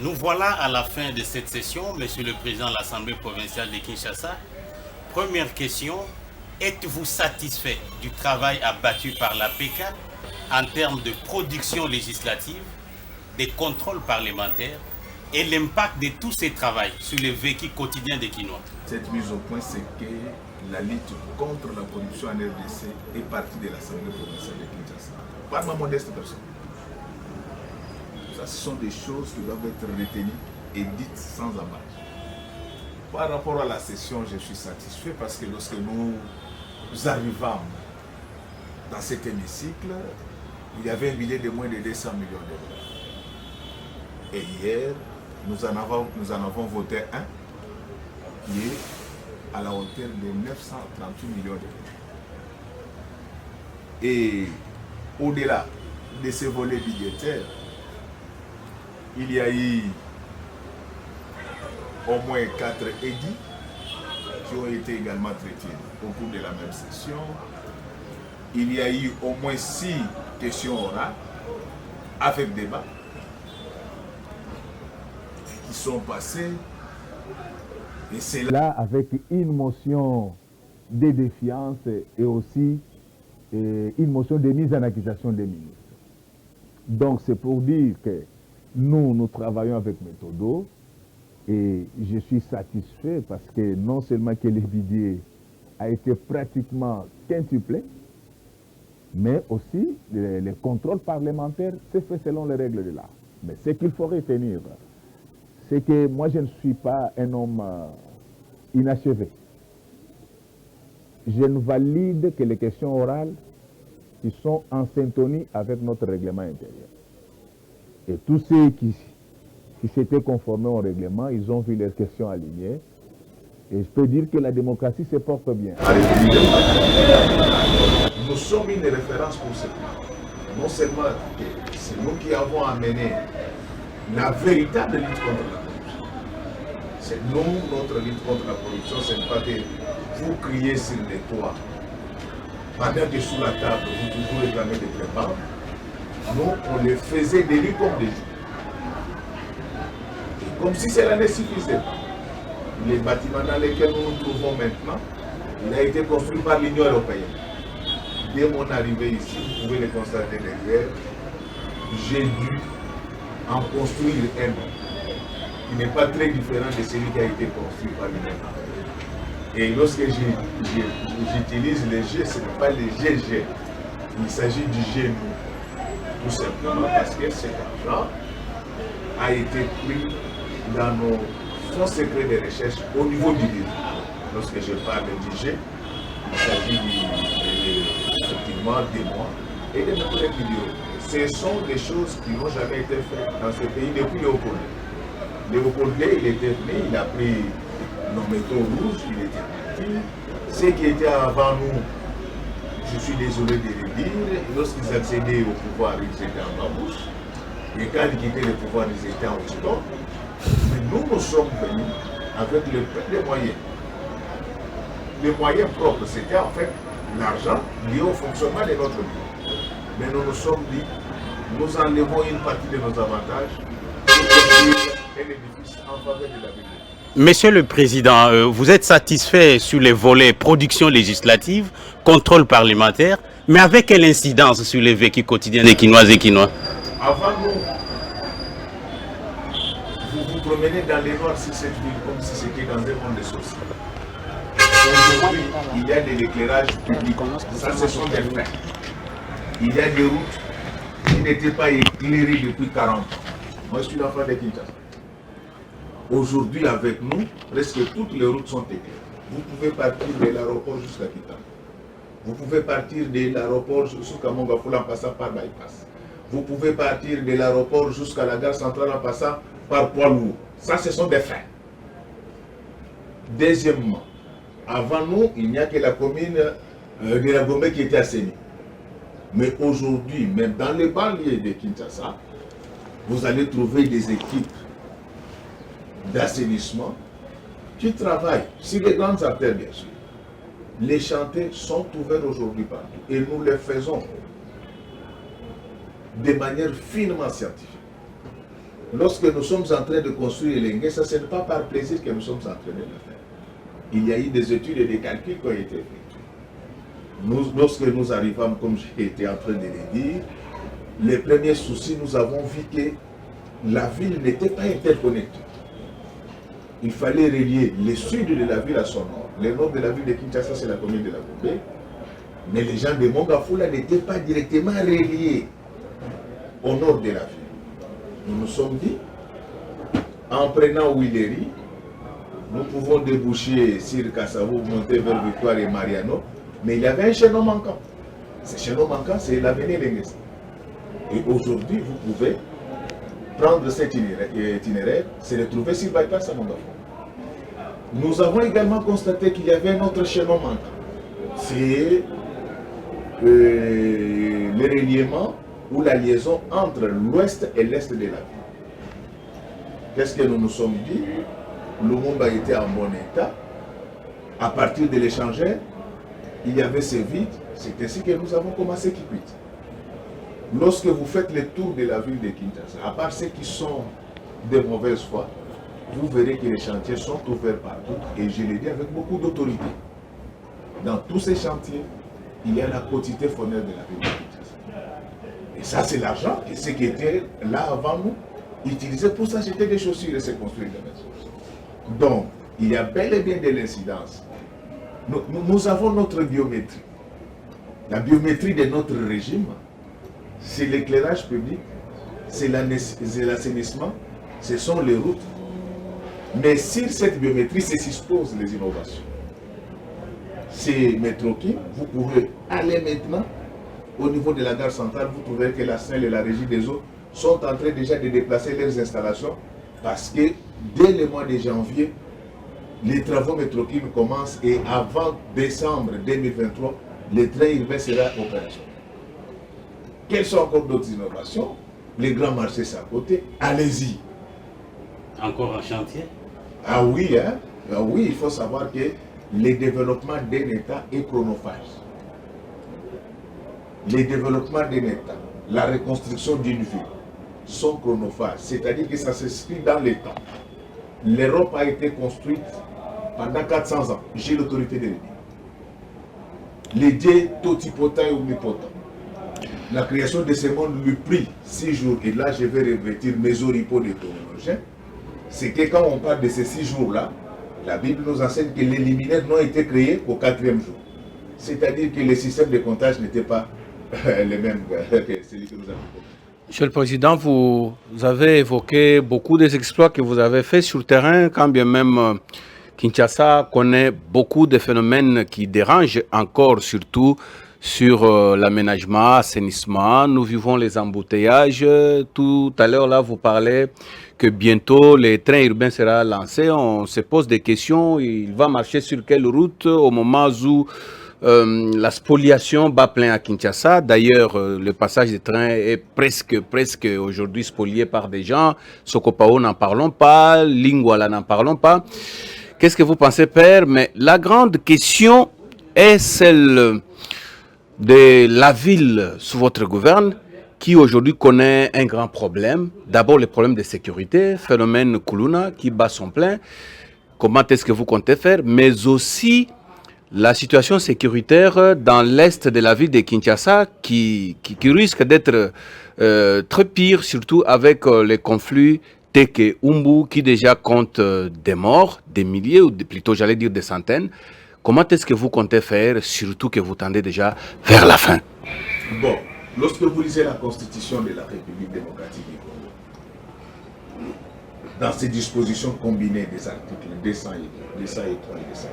Nous voilà à la fin de cette session, Monsieur le Président de l'Assemblée provinciale de Kinshasa. Première question, êtes-vous satisfait du travail abattu par l'APK en termes de production législative, des contrôles parlementaires et l'impact de tous ces travaux sur le vécu quotidien des Kinois? Cette mise au point, c'est que la lutte contre la corruption en RDC est partie de l'Assemblée provinciale de Kinshasa. Par ma modeste personne. Ça, ce sont des choses qui doivent être retenues et dites sans ambages. Par rapport à la session, je suis satisfait parce que lorsque nous arrivons dans cet hémicycle, il y avait un billet de moins de 200 millions d'euros. Et hier, nous en avons voté un qui est à la hauteur de 938 millions d'euros. Et au-delà de ces volets budgétaires, il y a eu au moins 4 édits qui ont été également traités au cours de la même session. Il y a eu au moins 6 questions orales avec débat qui sont passées. Et c'est là avec une motion de défiance et aussi une motion de mise en accusation des ministres. Donc c'est pour dire que nous travaillons avec Méthodo et je suis satisfait parce que non seulement que le budget a été pratiquement quintuplé, mais aussi les contrôles parlementaires se fait selon les règles de l'art. Mais ce qu'il faut retenir, c'est que moi je ne suis pas un homme inachevé. Je ne valide que les questions orales qui sont en syntonie avec notre règlement intérieur. Et tous ceux qui s'étaient conformés au règlement, ils ont vu leurs questions alignées. Et je peux dire que la démocratie se porte bien. Nous sommes une référence pour ce pays. Non seulement que c'est nous qui avons amené la véritable lutte contre la corruption. C'est nous, notre lutte contre la corruption, ce n'est pas que vous criez sur les toits. Pendant que sous la table, vous toujours réclamez des prébendes. Nous, on les faisait des nuits comme des jours. Et comme si cela ne suffisait pas. Les bâtiments dans lesquels nous nous trouvons maintenant, il a été construit par l'Union européenne. Dès mon arrivée ici, vous pouvez le constater derrière, j'ai dû en construire un qui n'est pas très différent de celui qui a été construit par l'Union européenne. Et lorsque j'utilise les G, ce n'est pas les GG, il s'agit du G. Tout simplement parce que cet argent a été pris dans nos fonds secrets de recherche au niveau du bureau. Lorsque je parle du G, il s'agit effectivement des mois et de notre bureau. Ce sont des choses qui n'ont jamais été faites dans ce pays depuis Léopold. Léopold, il était venu, il a pris nos métaux rouges, il était parti. Ceux qui étaient avant nous, je suis désolé de le dire, lorsqu'ils accédaient au pouvoir, ils étaient en bambouche. Et quand ils quittaient le pouvoir, ils étaient en hauteur. Mais nous sommes venus avec le peu de moyens. Les moyens propres, c'était en fait l'argent lié au fonctionnement de notre vie. Mais nous nous sommes dit, nous enlevons une partie de nos avantages pour construire un édifice en faveur de la ville. Monsieur le Président, vous êtes satisfait sur les volets production législative, contrôle parlementaire, mais avec quelle incidence sur les vécus quotidiens des Kinoises et Kinois? Avant nous, vous vous promenez dans les noirs sur cette ville comme si c'était dans un monde de sorciers. Aujourd'hui, il y a de l'éclairage public. Ça, ce sont des faits. Il y a des routes qui n'étaient pas éclairées depuis 40 ans. Moi, je suis l'enfant de Kinshasa. Aujourd'hui, avec nous, presque toutes les routes sont éclairées. Vous pouvez partir de l'aéroport jusqu'à Kitana. Vous pouvez partir de l'aéroport jusqu'à Mongafula en passant par bypass. Vous pouvez partir de l'aéroport jusqu'à la gare centrale en passant par poids lourd. Ça, ce sont des faits. Deuxièmement, avant nous, il n'y a que la commune de la Gombe qui était assainie. Mais aujourd'hui, même dans les banlieues de Kinshasa, vous allez trouver des équipes d'assainissement qui travaillent sur les grandes artères, bien sûr. Les chantiers sont ouverts aujourd'hui partout et nous les faisons de manière finement scientifique. Lorsque nous sommes en train de construire Elengue, ça ce n'est pas par plaisir que nous sommes en train de le faire. Il y a eu des études et des calculs qui ont été effectués. Lorsque nous arrivons, comme j'ai été en train de le dire, les premiers soucis, nous avons vu que la ville n'était pas interconnectée. Il fallait relier le sud de la ville à son nord. Le nord de la ville de Kinshasa, c'est la commune de la Gombe. Mais les gens de Mongafula n'étaient pas directement reliés au nord de la ville. Nous nous sommes dit, en prenant Willery, nous pouvons déboucher sur Kassavou, monter vers Victoire et Mariano, mais il y avait un chaînon manquant. Ce chaînon manquant, c'est l'avenir Lenguesa. Et aujourd'hui, vous pouvez prendre cet itinéraire, se retrouver sur Bypass à Mongafou. Nous avons également constaté qu'il y avait un autre chaînon manquant. C'est le reliement ou la liaison entre l'ouest et l'est de la ville. Qu'est-ce que nous nous sommes dit? Lumumba était en bon état. À partir de l'échangeur, il y avait ce vide. C'est ainsi que nous avons commencé Kikwit. Lorsque vous faites le tour de la ville de Kinshasa, à part ceux qui sont de mauvaise foi, vous verrez que les chantiers sont ouverts partout. Et je l'ai dit avec beaucoup d'autorité. Dans tous ces chantiers, il y a la quotité fournaise de la ville de Kinshasa. Et ça, c'est l'argent. Et ce qui était là avant nous, utilisé pour s'acheter des chaussures et se construire des maisons. Donc, il y a bel et bien de l'incidence. Nous avons notre biométrie. La biométrie de notre régime, c'est l'éclairage public, c'est l'assainissement, ce sont les routes. Mais sur cette biométrie, se disposent les innovations. C'est Métrokim, vous pouvez aller maintenant au niveau de la gare centrale, vous trouverez que la SNEL et la Régie des eaux sont en train déjà de déplacer leurs installations parce que dès le mois de janvier, les travaux Métrokim commencent et avant décembre 2023, le train urbain sera opérationnel. Quelles sont encore d'autres innovations? Les grands marchés, c'est à côté. Allez-y. Encore un chantier? Ah oui, hein? Ah oui, il faut savoir que le développement d'un État est chronophage. Le développement d'un État, la reconstruction d'une ville sont chronophages, c'est-à-dire que ça s'inscrit dans le temps. L'Europe a été construite pendant 400 ans. J'ai l'autorité de le dire. Les dieux totipotent et omnipotents. La création de ce monde lui prit 6 jours, et là je vais revêtir mes oripeaux de théologiens. C'est que quand on parle de ces 6 jours-là, la Bible nous enseigne que les liminaires n'ont été créés qu'au 4e jour. C'est-à-dire que les systèmes de comptage n'étaient pas les mêmes que celui que nous avons. Monsieur le Président, vous avez évoqué beaucoup des exploits que vous avez faits sur le terrain, quand bien même Kinshasa connaît beaucoup de phénomènes qui dérangent encore, surtout sur l'aménagement, assainissement. Nous vivons les embouteillages. Tout à l'heure, là, vous parlez que bientôt, le train urbain sera lancé. On se pose des questions. Il va marcher sur quelle route au moment où la spoliation bat plein à Kinshasa. D'ailleurs, le passage des trains est presque aujourd'hui spolié par des gens. Sokopao, n'en parlons pas. Lingwala, n'en parlons pas. Qu'est-ce que vous pensez, Père? Mais la grande question est celle de la ville sous votre gouverne, qui aujourd'hui connaît un grand problème. D'abord, le problème de sécurité, phénomène Kuluna qui bat son plein. Comment est-ce que vous comptez faire? Mais aussi la situation sécuritaire dans l'est de la ville de Kinshasa qui risque d'être très pire, surtout avec les conflits Teke Umbu qui déjà compte des morts, des milliers, ou plutôt j'allais dire des centaines. Comment est-ce que vous comptez faire, surtout que vous tendez déjà vers la fin? Bon, lorsque vous lisez la Constitution de la République démocratique du Congo, dans ces dispositions combinées des articles 203 et 204,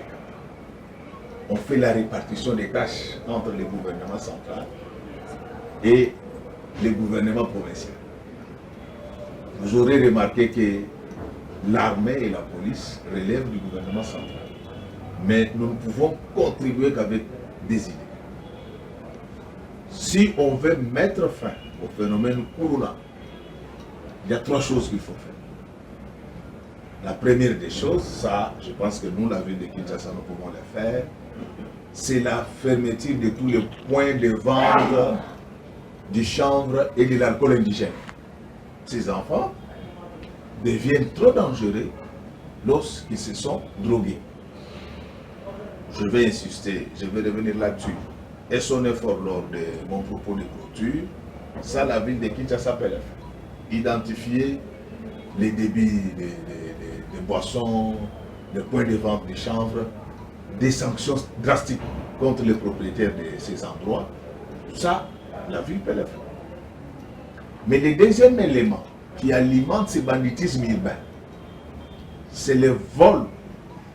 on fait la répartition des tâches entre le gouvernement central et le gouvernement provincial. Vous aurez remarqué que l'armée et la police relèvent du gouvernement central. Mais nous ne pouvons contribuer qu'avec des idées. Si on veut mettre fin au phénomène Kuluna, il y a 3 choses qu'il faut faire. La première des choses, ça, je pense que nous, la ville de Kinshasa, nous pouvons le faire, c'est la fermeture de tous les points de vente du chanvre et de l'alcool indigène. Ces enfants deviennent trop dangereux lorsqu'ils se sont drogués. Je vais insister, je vais revenir là-dessus. Et son effort lors de mon propos de clôture, ça la ville de Kinshasa peut le faire. Identifier les débits de boissons, les points de vente de chanvre, des sanctions drastiques contre les propriétaires de ces endroits. Ça, la ville peut le faire. Mais le deuxième élément qui alimente ce banditisme urbain, c'est le vol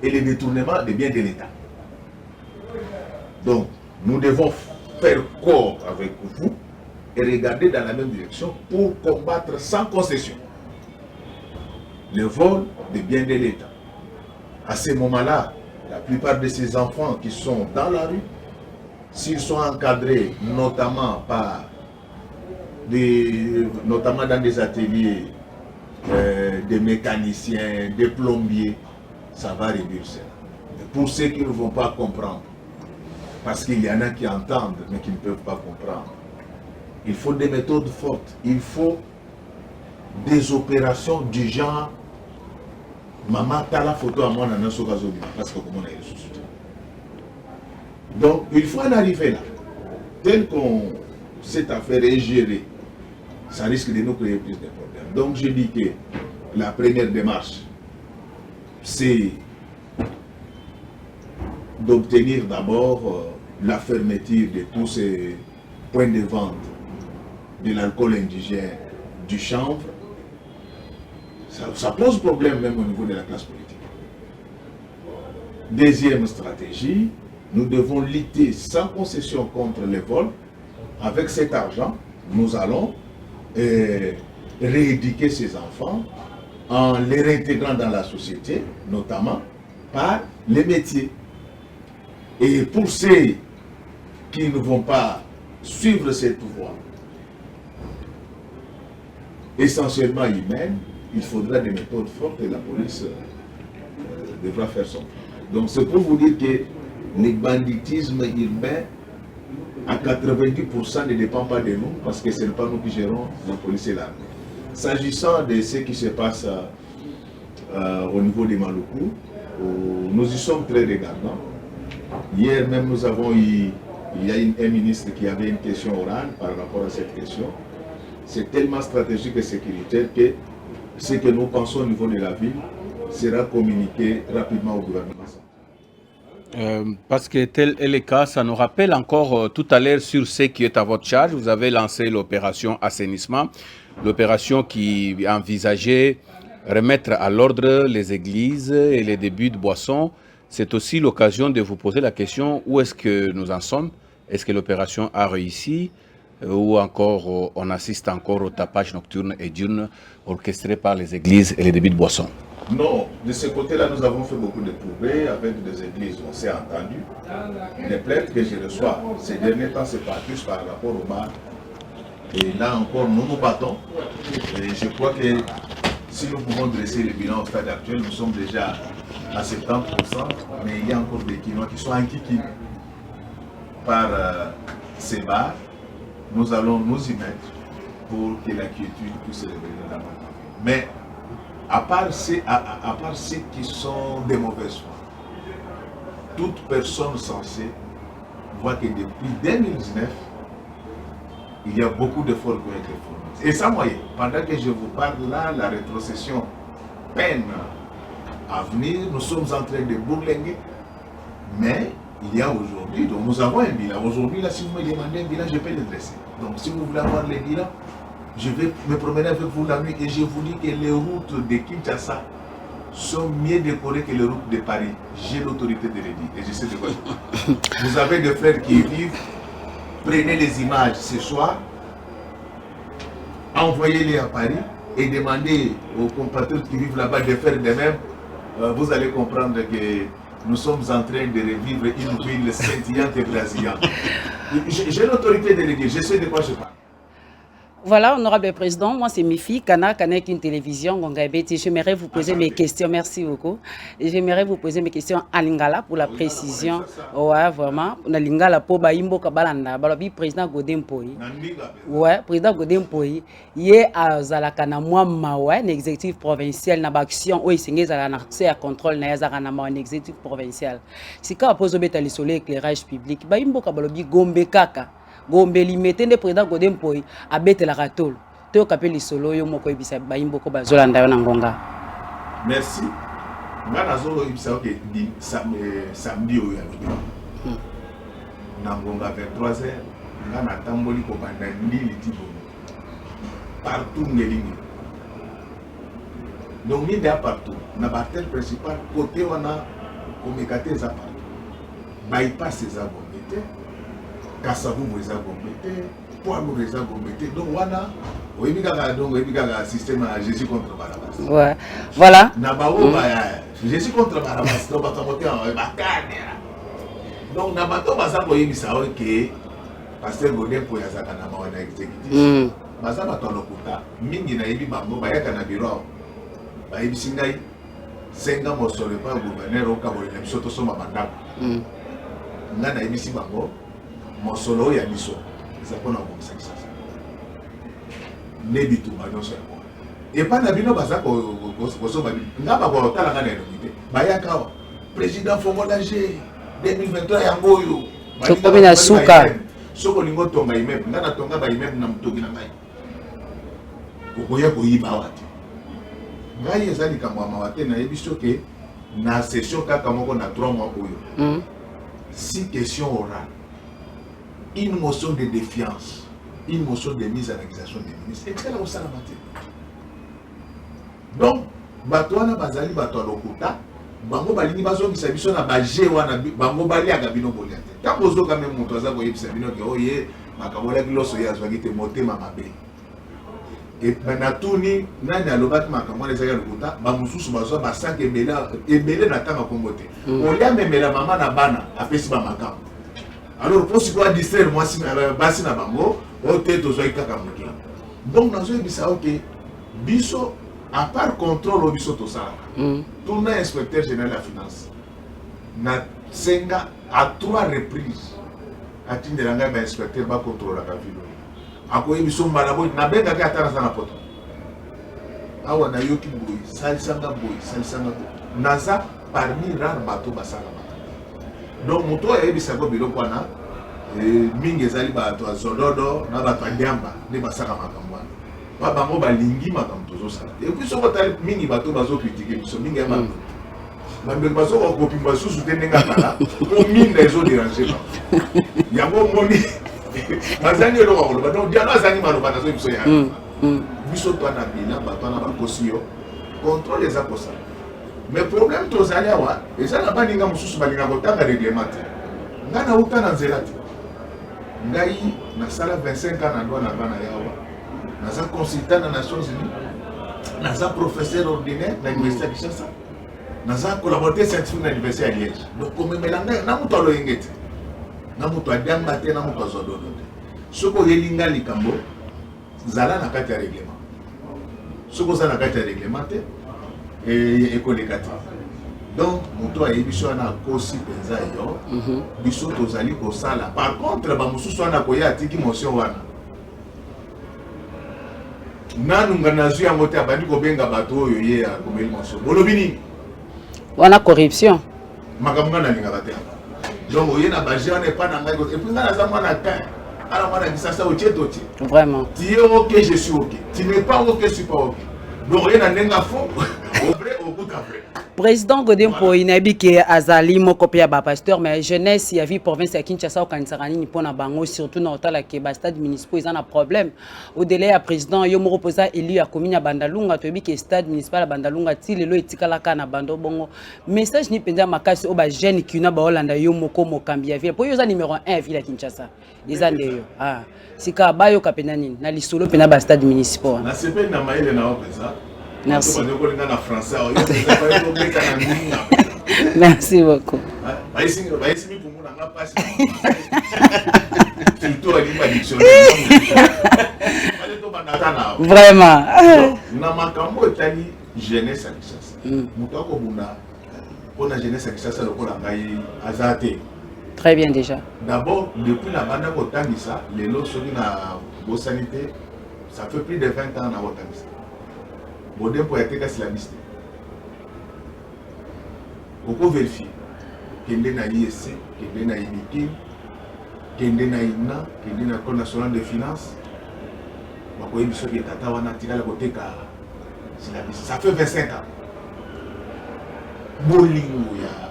et le détournement des biens de l'État. Donc, nous devons faire corps avec vous et regarder dans la même direction pour combattre sans concession le vol des biens de l'État. À ce moment-là, la plupart de ces enfants qui sont dans la rue, s'ils sont encadrés notamment dans des ateliers de mécaniciens, de plombiers, ça va réduire cela. Pour ceux qui ne vont pas comprendre, parce qu'il y en a qui entendent mais qui ne peuvent pas comprendre, il faut des méthodes fortes, il faut des opérations du genre maman t'as la photo à moi dans notre parce que comment on est ressuscité. Donc il faut en arriver là. Tel qu'on cette affaire est gérée, ça risque de nous créer plus de problèmes. Donc je dis que la première démarche, c'est d'obtenir d'abord la fermeture de tous ces points de vente de l'alcool indigène, du chanvre. Ça pose problème même au niveau de la classe politique. Deuxième stratégie, nous devons lutter sans concession contre les vols. Avec cet argent, nous allons rééduquer ces enfants en les réintégrant dans la société, notamment par les métiers. Et pour ceux qui ne vont pas suivre cette voie, essentiellement humaine, il faudra des méthodes fortes et la police devra faire son travail. Donc c'est pour vous dire que le banditisme urbain, à 90% ne dépend pas de nous, parce que ce n'est pas nous qui gérons la police et l'armée. S'agissant de ce qui se passe au niveau des Maluku, nous y sommes très regardants. Hier même nous avons eu, il y a un ministre qui avait une question orale par rapport à cette question. C'est tellement stratégique et sécuritaire que ce que nous pensons au niveau de la ville sera communiqué rapidement au gouvernement. Parce que tel est le cas, ça nous rappelle encore tout à l'heure sur ce qui est à votre charge. Vous avez lancé l'opération assainissement, l'opération qui envisageait remettre à l'ordre les églises et les débits de boissons. C'est aussi l'occasion de vous poser la question, où est-ce que nous en sommes? Est-ce que l'opération a réussi? Ou encore on assiste encore au tapage nocturne et diurne orchestré par les églises et les débits de boissons? Non, de ce côté-là, nous avons fait beaucoup de progrès avec des églises, on s'est entendu. Les plaintes que je reçois ces derniers temps, c'est pas plus par rapport au bar. Et là encore, nous nous battons. Et je crois que si nous pouvons dresser le bilan au stade actuel, nous sommes déjà à 70%, mais il y a encore des Quinois qui sont enquiquinés par ces bars. Nous allons nous y mettre pour que la quiétude puisse se révéler dans notre vie. Mais à part ceux qui sont des mauvaises foi, toute personne censée voit que depuis 2019, il y a beaucoup d'efforts qui ont été fournis. Et sans moyen, pendant que je vous parle là, la rétrocession peine à venir, nous sommes en train de bourlinguer, mais il y a aujourd'hui, donc nous avons un bilan. Aujourd'hui, là, si vous me demandez un bilan, je peux le dresser. Donc si vous voulez avoir le bilan, je vais me promener avec vous la nuit et je vous dis que les routes de Kinshasa sont mieux décorées que les routes de Paris. J'ai l'autorité de le dire et je sais de quoi je parle. Vous avez des frères qui y vivent, prenez les images ce soir, envoyez-les à Paris et demandez aux compatriotes qui vivent là-bas de faire de même. Vous allez comprendre que nous sommes en train de revivre une ville scintillante et brésilienne. J'ai l'autorité de le dire, je sais de quoi je parle. Voilà, honorable président, moi c'est Mifi, Kana est une télévision, j'aimerais vous poser mes questions, merci beaucoup. J'aimerais vous poser mes questions à Lingala pour la précision. Ouais, vraiment, na Lingala pour Baimbo Kabalanda, Balobi président Godempoy. Ouais, président Godempoy, yé à Zalakana moi mawa, un exécutif provincial na action, oui, c'est accès à contrôle na Yazarana un exécutif provincial. Si quand pose beta le soleil éclairage public, Baimbo Kabalobi Gombe Kaka. Gombeli metende président Godempoy abete la ratol to kapeli solo yo moko ebisa bayimbo ko bazolanda yo na ngonga. Merci. Ngana zo ibisa ke di samedi oyo ya lobi na ngonga 23h ngana tamboli ko banda ndili tipo partout ngelingi. Donc ni da partout na bartel principal côté wana omekate za partout bypass za bomete Kassabou reza gombete, Poilou reza gombete. Donc voilà, oui, il y a un système à Jésus contre Barabas. Ouais, voilà. Nabao, Jésus contre Barabas, donc on va monter en bacane. Donc Nabato Baza Boye Misao que Pasteur Godin pour Yazaka Nama na exécutif. Baza Bato Lokuta, Mingi na Ebi Bango, Bayaka na Biro, Bayebi Singai, Senga Mosole pas gouverneur au Cabo, il Soto Soma Bandab. Nana Ebi Sibango. Mon solo ya biso ça pona ko ça ne bitu ba no so et pas na bino baza ko so ba ngaba ko tala ngana no mite bayaka président Fongolager 2023 yango yo to komina suka soko lingo tonga imepe ngana tonga ba imepe na mtoki na ngai ko ya ko yiba wati ngai ezali kamwa mawate na yebiso ke na session kaka moko na 3 mois oyo 6 questions orales. Une motion de défiance, une motion de mise en accusation des ministres. Et c'est là où ça l'a maté. Donc, Batouana Bazali Batouana Lokuta, Bango Balini Bazo Bisabiso na Bagé wana Bango Bali Agabino Boliate. Quand vous avez quand même mon toisa Boye Bisabino qui oye, Makamola Glosso Yazwagi te moté Mamabe. Et Banatouni, Nani Alobat Makamola Zaga Lokuta, Bamusus Bazo Basak Ebele Natama Kongote. Olia Memela Mama na Bana, Apesi Bamakam. Alors, pour ce qu'on a distraire, moi, si je suis bango, on tête aux oeils kakamoki. Donc, dans ce cas, ok, biso, à part contrôle au biso tout ça, tout le inspecteur général de la finance, na senga à 3 reprises, à titre de l'engagement inspecteur, va contrôler la ville. À quoi biso malabo, na benga ka tana sana poto. Awa na yoki boy, salisanga boy, salisanga boy. Naza parmi rare bateau basala. Donc moto a ebisa ko biloko wana mingi ezali bato azododo na bato ndiamba ne basaka makambo wana ba bango balingi makambo tozosala et puis soko tali mingi bato bazo critiquer biso mingi ya makambo bambe bazo ko kopimba susu te ndenga kala ko minda ezo déranger ba yango moni bazani eloko koloba donc dialo azani maloba nazo biso ya biso to na bina bato na bakosi yo contrôle les apostats. Mais le problème tous les awa, et ça n'a pas ninga mususu balinga kotanga réglementaire. Ngana uta na nzelati. Ngai na sala 25 ans na ndwana bana yawa. Naza consultant na Nations Unies. Naza professeur ordinaire na Université de Kinshasa. Naza collaborateur scientifique na Université de Liège. Donc comme melanga na muto lo yengete. Na muto adamba te na muto zododo te. Soko yelinga likambo zala na kati ya règlement. Soko za na kati ya règlement te. Et écolégatif. Donc, mon toit est biso na kosi penza yo. Biso tozali ko sala. Par contre, ba mususu wana ko ya tiki motion wana. Nanu ngana zu ya mote abandi ko benga bato oyo ye ya komeli motion. Bolobini. Wana corruption. Makamanga na linga baté. Donc oye na baje wana pas na ngai et puis ngana za mwana ta. Alors mwana bisasa o tchetochi. Vraiment. Tu es OK, je suis OK. Tu n'es pas OK, je suis pas OK. Donc rien n'a faux. Au vrai, au bout après. Président Godempoy nabi ke azali moko pe ya ba pasteur mais jeunesse ya vie province ya Kinshasa au Kanisarani ni pona bango surtout na otala ke ba stade municipal ils ont un problème au délai ya président yo mo reposa élu ya commune ya Bandalunga to bi ke stade municipal ya Bandalunga ti lelo etikala kana bando bongo message ni penza makasi o ba jeune ki na ba Holanda yo moko mokambi ya ville po yo za numéro 1 ville ya Kinshasa eza ndeyo sika bayo kapena nini na lisolo pena ba stade municipal na sepe na maile na opesa. Merci. Merci beaucoup. Vraiment. Na makambo etali jeunesse à Kinshasa. Mutako bunda pour la jeunesse à Kinshasa le pour la ngai azate. Très bien déjà. D'abord, depuis la bande Botangisa, les lots sont na bo sanité, ça fait plus de 20 ans na Botangisa. Bodem pour être islamiste. Beaucoup vérifier. Kende na ISC, kende na INIKI, kende na INA, kende na École nationale de finances. Bakoye biso ki tata wana tika la koteka islamiste. Ça fait 25 ans. Bolingo ya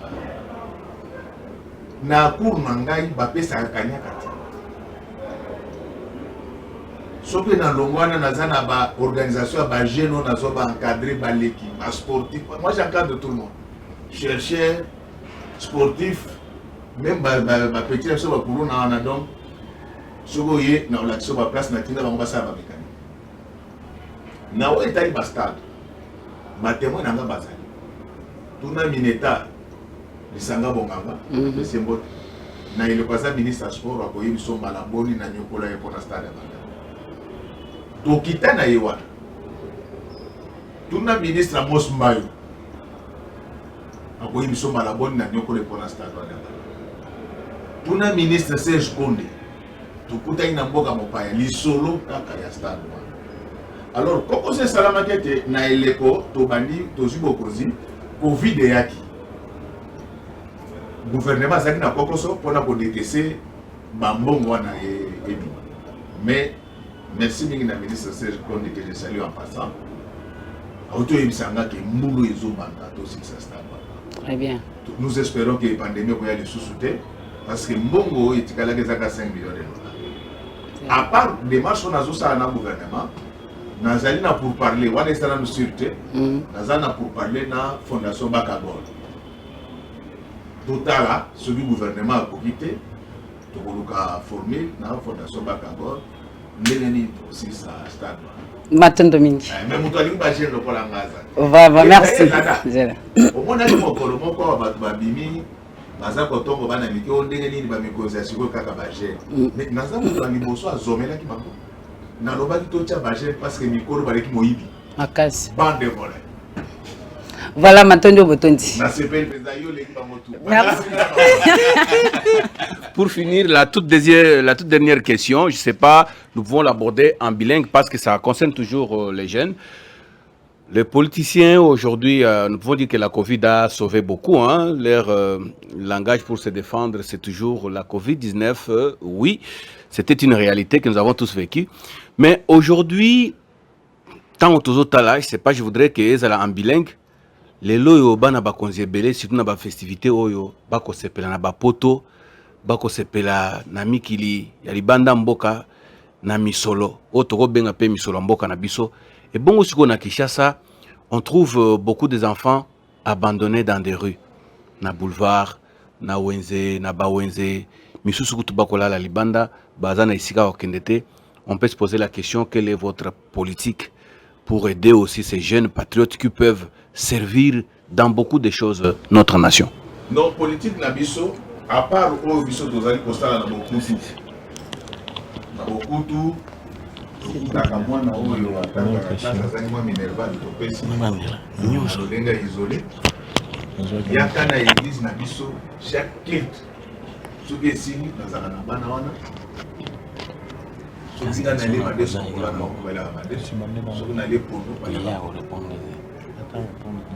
na cour nangai bapesa kanya kati. Soki na longwana nazana ba organisation ba jeune na zo ba encadrer ba l'équipe, ba sportif. Moi j'encadre tout le monde. Chercheur, sportif, même ba petit so ba kulu na donc soko ye na olaction ba place na tinda bango ba sa ba mécanique. Na o etali ba stade. Ma témoin nanga bazali. Tuna mineta lisanga bonganga monsieur Mbote na ile kwa sababu ministre sport akoyi biso malaboni na nyokola ye pona stade banda to kitana yewa tuna ministre Amos Mbayo akoyi biso malaboni na nyokola ye pona stade banda tuna ministre Serge Konde tukuta ina mboka mopaya lisolo kaka ya stade banda. Alors comment c'est salama kete na eleko to bandi to zibokozi Covid yaki gouvernement zaki na kokoso pour na détester bambongo wana ebi. Mais merci mingi na ministre Serge Konde que je salue en passant. Auto ebisanga ke mbulu ezobanda to sikisa staba. Très bien. Nous espérons que la pandémie va aller sous-souter parce que mbongo etikala ke zaka 5 millions de dollars. À part démarche on a zo ça na gouvernement nazali na pour parler wana esala no sûreté nazali na pour parler na fondation Bakabor. Total, celui du gouvernement a coquité, tout le monde a formé dans la fondation Bakabor, mais aussi ça stade. Matin Domingue. Même toi, tu vas gérer le problème. Merci. Au moins, on a encore le mot quoi, babimi, baza kotongo bana miki on denge ni ba négociation ko kaka bager. Mais naza mutu ani boso azomela ki bango. Na loba ki to tia bager parce que mikolo baleki moyibi. Akasi. Bande volé. Voilà, Matondio Botondi. Merci. Pour finir, la toute dernière question, je ne sais pas, nous pouvons l'aborder en bilingue parce que ça concerne toujours les jeunes. Les politiciens, aujourd'hui, nous pouvons dire que la Covid a sauvé beaucoup. Hein. Leur langage pour se défendre, c'est toujours la Covid-19. Oui, c'était une réalité que nous avons tous vécue. Mais aujourd'hui, tant aux autres là, je ne sais pas, je voudrais qu'ils soient en bilingue. Les loyo bana bakonzi belé surtout na ba festivité oyo bako sepela na ba poto bako sepela na mikili ya libanda mboka na misolo otoko benga pe misolo mboka na biso et bongo siko na Kinshasa on trouve beaucoup des enfants abandonnés dans des rues na boulevard na wenze na ba wenze misusu kutu bakola la libanda baza na isika okendete. On peut se poser la question, quelle est votre politique pour aider aussi ces jeunes patriotes qui peuvent servir dans beaucoup de choses notre nation? Nos politiques nabiso, à part au biso dozali kosala na beaucoup tout, na mwana oyo ataka zani mwa minerval to pesi nyonso lenga isolé yaka na église na biso chaque culte soki esili nazala na bana wana soki na nale madeso kola na kola madeso soki na le pondo bala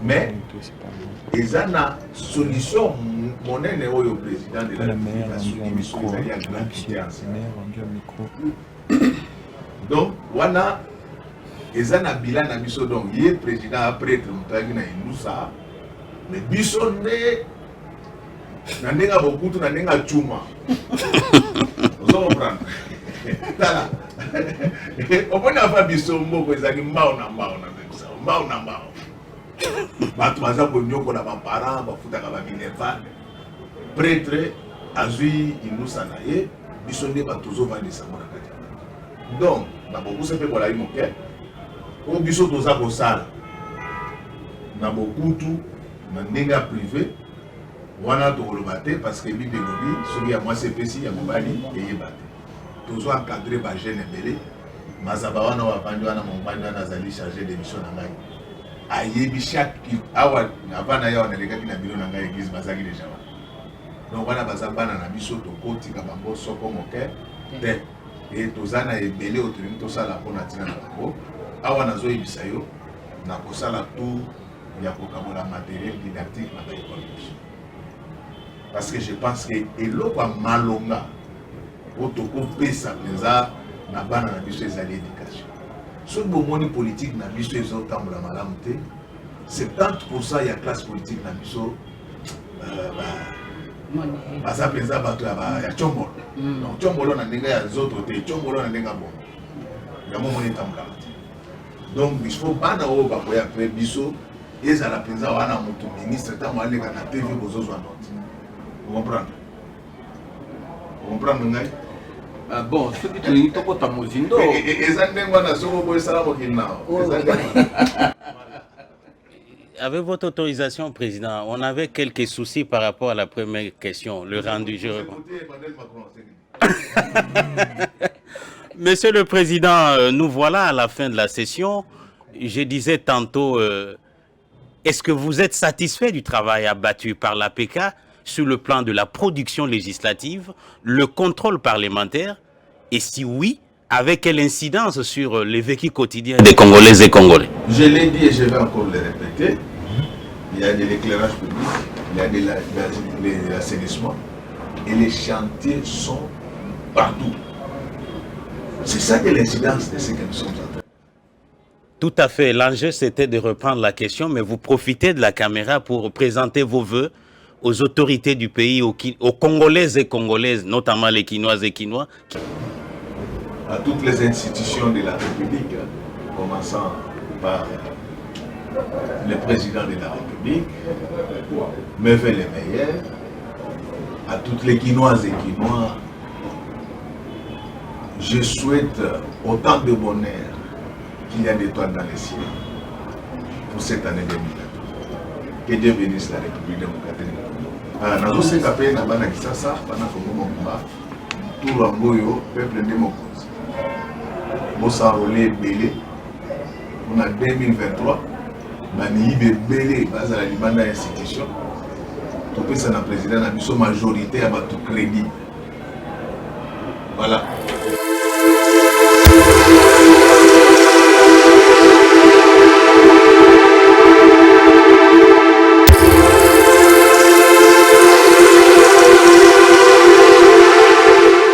mais eza na solution monene oyo président de la République asuni biso ezali ya donc wana eza na bilan na biso donc ye président après mutaki na inusa mais biso nde na ndenga bokutu na ndenga chuma ozo comprendre tala opona fa biso mboko ezali mbao na biso mbao na mbao bato baza konyokola baparent bafutaka baminerval prêtre azwi inusa na ye biso nde bato ozovandisa ngo na kati donc babokusa mpe kolai moke oyo biso toza kosala na bokutu na ndenge ya privé wana tokoloba te parce que bible elobi soki ya mwasi epesi ya mobali eyeba te tozo encadre bajeune ebele Mazabawana wa Banduana Mombanda Nazali chargé de mission Nangai. Ayebi chaque awa avant ya on est qui na bureau Nangai église Bazaki déjà. Donc wana bazabana na biso to koti ka bango soko moke te et tozana ebele otolingi tosala mpona tina na bango awa nazo yebisa yo na kosala tout ya kokabola matériel didactique na baekole. Parce que je pense que eloko ya malonga otokopesa mpenza na bana na biso ezali éducation. Soki bomoni politique na biso ezotambola malamu te 70% ya classe politique na biso baza mpenza bato ya tchombolo. Donc tchombolo na ndenge ya zoto te, tchombolo na ndenge ya bongo yango moni etambolaka te. Donc il faut bana oyo bakoya mpe biso ezala mpenza wana moto ministre ntango aleka na tv bozozwa note. Vous comprenez? Vous comprenez ngai? Bon, ce qui est tout à Mozindo. Avec votre autorisation, Président, on avait quelques soucis par rapport à la première question, le rendu. Je réponds. Monsieur le Président, nous voilà à la fin de la session. Je disais tantôt, est-ce que vous êtes satisfait du travail abattu par l'APK sur le plan de la production législative, le contrôle parlementaire, et si oui, avec quelle incidence sur les vécus quotidiens des Congolaises et Congolais? Je l'ai dit et je vais encore le répéter, il y a de l'éclairage public, il y a de l'assainissement, et les chantiers sont partout. C'est ça que l'incidence de ce que nous sommes en train. Tout à fait, l'enjeu c'était de reprendre la question, mais vous profitez de la caméra pour présenter vos vœux aux autorités du pays, aux Congolaises et Congolaises, notamment les Quinoises et Quinois. À toutes les institutions de la République, commençant par le président de la République, mes vœux les meilleurs, à toutes les Quinoises et Quinois, je souhaite autant de bonheur qu'il y a d'étoiles dans les cieux pour cette année 2023. Que Dieu bénisse la République démocratique. Nazo sengape na bana kisasa bana Congo Mongomba tout Rangoyo peuple démocratique. Bossa rolé belé on a 2023 bani belé base à la libanda institution to pesa na président na biso majorité à batu crédit. Voilà.